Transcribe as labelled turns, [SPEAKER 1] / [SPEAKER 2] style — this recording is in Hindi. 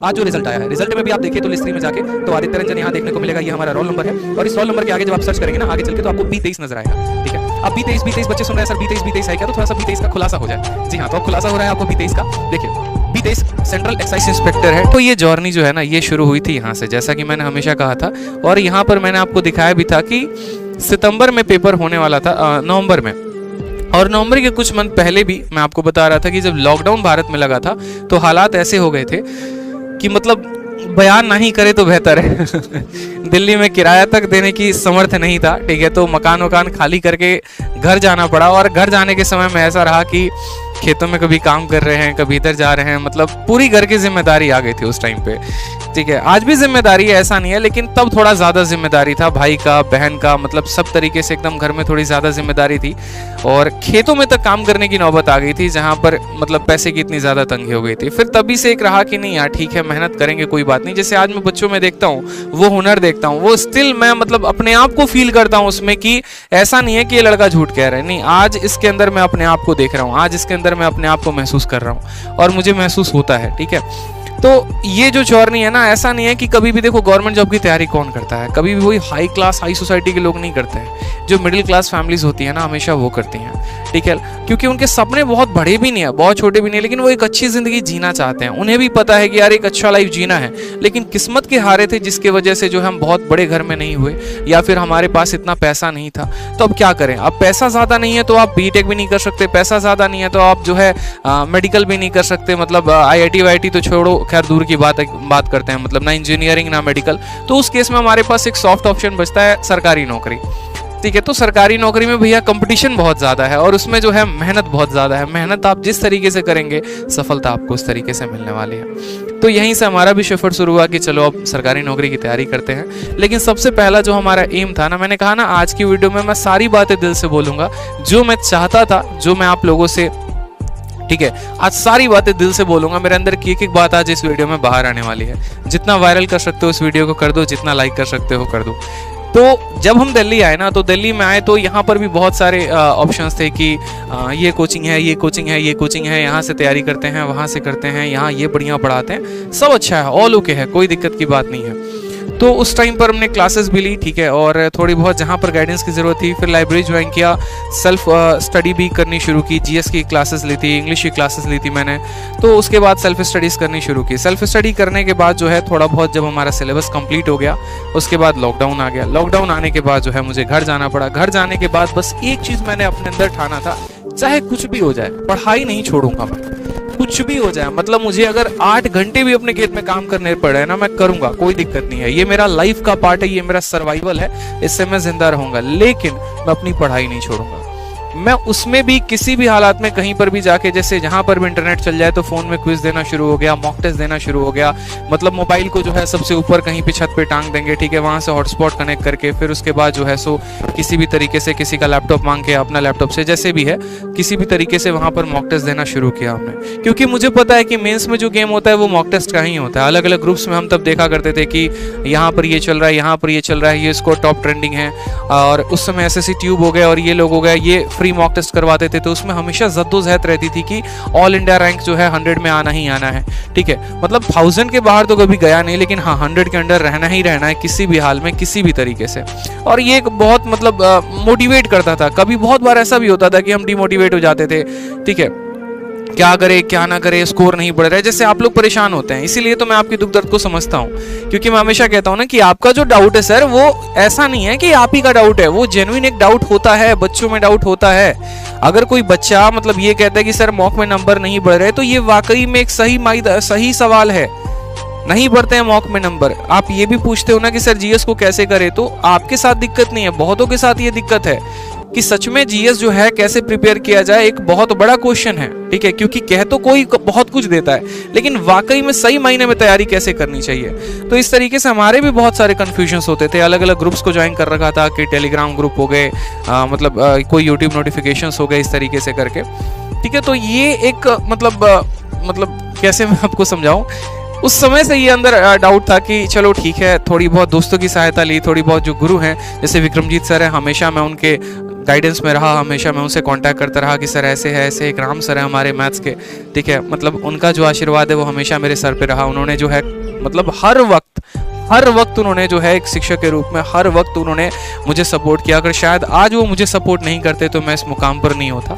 [SPEAKER 1] आज जो रिजल्ट आया है, रिजल्ट में भी आप देखिए तो लिस्ट 3 में जाके तो आदित्य रंजन यहाँ देखने को मिलेगा। ये हमारा रोल नंबर है और इस रोल नंबर के आगे जब आप सर्च करेंगे ना आगे चल के तो आपको B23 नजर आएगा। ठीक है, अब B23 बच्चे सुन रहे हैं सर B23 है क्या, तो थोड़ा सा B23 का खुलासा हो जाए। जी हाँ, तो अब खुलासा हो रहा है आपको B23 का। देखिए B23 सेंट्रल एक्साइज इंस्पेक्टर है। तो ये जर्नी जो है ना ये शुरू हुई थी यहाँ से, जैसा कि मैंने हमेशा कहा था और यहाँ पर मैंने आपको दिखाया भी था कि सितंबर में पेपर होने वाला था, नवंबर में, और नवंबर के कुछ मंथ पहले भी मैं आपको बता रहा था कि जब लॉकडाउन भारत में लगा था तो हालात ऐसे हो गए थे कि मतलब बयान नहीं करे तो बेहतर है। दिल्ली में किराया तक देने की समर्थ नहीं था। ठीक है, तो मकान खाली करके घर जाना पड़ा और घर जाने के समय में ऐसा रहा कि खेतों में कभी काम कर रहे हैं, कभी इधर जा रहे हैं, मतलब पूरी घर की जिम्मेदारी आ गई थी उस टाइम पे। ठीक है, आज भी जिम्मेदारी है, ऐसा नहीं है, लेकिन तब थोड़ा ज़्यादा जिम्मेदारी था, भाई का, बहन का, मतलब सब तरीके से एकदम घर में थोड़ी ज़्यादा जिम्मेदारी थी और खेतों में तक काम करने की नौबत आ गई थी जहाँ पर मतलब पैसे की इतनी ज़्यादा तंगी हो गई थी। फिर तभी से एक रहा कि नहीं यार ठीक है, मेहनत करेंगे, कोई बात नहीं। जैसे आज मैं बच्चों में देखता हूँ वो हुनर देखता हूँ, वो स्टिल मैं मतलब अपने आप को फील करता हूँ उसमें कि ऐसा नहीं है कि ये लड़का झूठ कह रहा है, नहीं, आज इसके अंदर मैं अपने आप को देख रहा हूँ, आज इसके अंदर मैं अपने आप को महसूस कर रहा हूँ और मुझे महसूस होता है। ठीक है, तो ये जो जर्नी है ना, ऐसा नहीं है कि कभी भी देखो गवर्नमेंट जॉब की तैयारी कौन करता है, कभी भी वही हाई क्लास हाई सोसाइटी के लोग नहीं करते हैं, जो मिडिल क्लास फैमिलीज होती है ना हमेशा वो करती हैं। ठीक है, क्योंकि उनके सपने बहुत बड़े भी नहीं है, बहुत छोटे भी नहीं है, लेकिन वो एक अच्छी जिंदगी जीना चाहते हैं। उन्हें भी पता है कि यार एक अच्छा लाइफ जीना है, लेकिन किस्मत के हारे थे जिसके वजह से जो हम बहुत बड़े घर में नहीं हुए या फिर हमारे पास इतना पैसा नहीं था। तो अब क्या करें, अब पैसा ज़्यादा नहीं है तो आप बीटेक भी नहीं कर सकते, पैसा ज़्यादा नहीं है तो आप जो है मेडिकल भी नहीं कर सकते, मतलब IIT वाईटी तो छोड़ो, खैर दूर की बात करते हैं, मतलब ना इंजीनियरिंग ना मेडिकल। तो उस केस में हमारे पास एक सॉफ्ट ऑप्शन बचता है सरकारी नौकरी। ठीक है, तो सरकारी नौकरी में भैया कंपटीशन बहुत ज़्यादा है और उसमें जो है मेहनत बहुत ज़्यादा है। मेहनत आप जिस तरीके से करेंगे सफलता आपको उस तरीके से मिलने वाली है। तो यहीं से हमारा भी सफ़र शुरू हुआ कि चलो अब सरकारी नौकरी की तैयारी करते हैं। लेकिन सबसे पहला जो हमारा एम था ना, मैंने कहा ना आज की वीडियो में मैं सारी बातें दिल से बोलूँगा, जो मैं चाहता था, जो मैं आप लोगों से, ठीक है, आज सारी बातें दिल से बोलूंगा। मेरे अंदर की एक बात आज इस वीडियो में बाहर आने वाली है। जितना वायरल कर सकते हो इस वीडियो को कर दो, जितना लाइक कर सकते हो कर दो। तो जब हम दिल्ली आए ना, तो दिल्ली में आए तो यहाँ पर भी बहुत सारे ऑप्शंस थे कि ये कोचिंग है, ये कोचिंग है, ये कोचिंग है, यहाँ से तैयारी करते हैं, वहाँ से करते हैं, यहाँ ये बढ़िया पढ़ाते हैं, सब अच्छा है, ऑल ओके है, कोई दिक्कत की बात नहीं है। तो उस टाइम पर हमने क्लासेस भी ली, ठीक है, और थोड़ी बहुत जहाँ पर गाइडेंस की ज़रूरत थी, फिर लाइब्रेरी ज्वाइन किया, सेल्फ स्टडी भी करनी शुरू की, GS की क्लासेस ली थी, इंग्लिश की क्लासेस ली थी मैंने। तो उसके बाद सेल्फ स्टडीज़ करनी शुरू की। सेल्फ स्टडी करने के बाद जो है थोड़ा बहुत जब हमारा सिलेबस कंप्लीट हो गया, उसके बाद लॉकडाउन आ गया। लॉकडाउन आने के बाद जो है मुझे घर जाना पड़ा। घर जाने के बाद बस एक चीज़ मैंने अपने अंदर ठाना था, चाहे कुछ भी हो जाए पढ़ाई नहीं छोड़ूंगा मैं, कुछ भी हो जाए, मतलब मुझे अगर 8 घंटे भी अपने खेत में काम करने पड़े ना, मैं करूंगा, कोई दिक्कत नहीं है। ये मेरा लाइफ का पार्ट है, ये मेरा सर्वाइवल है, इससे मैं जिंदा रहूंगा, लेकिन मैं अपनी पढ़ाई नहीं छोड़ूंगा। मैं उसमें भी किसी भी हालात में कहीं पर भी जाके, जैसे जहां पर भी इंटरनेट चल जाए तो फोन में क्विज देना शुरू हो गया, मॉक टेस्ट देना शुरू हो गया, मतलब मोबाइल को जो है सबसे ऊपर कहीं पे छत पे टांग देंगे, ठीक है, वहां से हॉटस्पॉट कनेक्ट करके, फिर उसके बाद जो है सो किसी भी तरीके से किसी का लैपटॉप मांग के अपना लैपटॉप से जैसे भी है किसी भी तरीके से वहां पर मॉक टेस्ट देना शुरू किया हमने। क्योंकि मुझे पता है कि मेंस में जो गेम होता है वो मॉक टेस्ट का ही होता है। अलग अलग ग्रुप्स में हम तब देखा करते थे कि यहाँ पर ये चल रहा है, यहाँ पर ये चल रहा है, ये स्कोर टॉप ट्रेंडिंग है, और उस समय SSC ट्यूब हो गए और ये लोग हो गए, ये फ्री मॉक टेस्ट करवाते थे। तो उसमें हमेशा जद्दोजहद रहती थी कि ऑल इंडिया रैंक जो है 100 में आना ही आना है। ठीक है, मतलब 1000 के बाहर तो कभी गया नहीं, लेकिन हाँ 100 के अंडर रहना ही रहना है किसी भी हाल में, किसी भी तरीके से। और ये एक बहुत मतलब मोटिवेट करता था। कभी बहुत बार ऐसा भी होता था कि हम डिमोटिवेट हो जाते थे, ठीक है, क्या करे क्या ना करे, स्कोर नहीं बढ़ रहा है, जैसे आप लोग परेशान होते हैं। इसीलिए तो मैं आपकी दुख दर्द को समझता हूँ, क्योंकि मैं हमेशा कहता हूँ ना कि आपका जो डाउट है सर, वो ऐसा नहीं है कि आप ही का डाउट है, वो जेन्युइन एक डाउट होता है, बच्चों में डाउट होता है। अगर कोई बच्चा मतलब ये कहता है कि सर मॉक में नंबर नहीं बढ़ रहे, तो ये वाकई में एक सही सवाल है। नहीं बढ़ते हैं मॉक में नंबर। आप ये भी पूछते हो ना कि सर GS को कैसे करें, तो आपके साथ दिक्कत नहीं है, बहुतों के साथ ये दिक्कत है कि सच में GS जो है कैसे प्रिपेयर किया जाए, एक बहुत बड़ा क्वेश्चन है। ठीक है, क्योंकि कह तो कोई बहुत कुछ देता है, लेकिन वाकई में सही मायने में तैयारी कैसे करनी चाहिए। तो इस तरीके से हमारे भी बहुत सारे कंफ्यूजन्स होते थे। अलग अलग ग्रुप्स को ज्वाइन कर रखा था कि टेलीग्राम ग्रुप हो गए, मतलब कोई यूट्यूब नोटिफिकेशंस हो गए, इस तरीके से करके। ठीक है, तो ये एक मतलब कैसे मैं आपको समझाऊं, उस समय से ये अंदर डाउट था कि चलो ठीक है, थोड़ी बहुत दोस्तों की सहायता ली, थोड़ी बहुत जो गुरु हैं जैसे विक्रमजीत सर हैं, हमेशा मैं उनके गाइडेंस में रहा, हमेशा मैं उनसे कांटेक्ट करता रहा कि सर ऐसे है, ऐसे एक राम सर है हमारे मैथ्स के, ठीक है, मतलब उनका जो आशीर्वाद है वो हमेशा मेरे सर पे रहा। उन्होंने जो है मतलब हर वक्त उन्होंने जो है एक शिक्षक के रूप में हर वक्त उन्होंने मुझे सपोर्ट किया। अगर शायद आज वो मुझे सपोर्ट नहीं करते तो मैं इस मुकाम पर नहीं होता।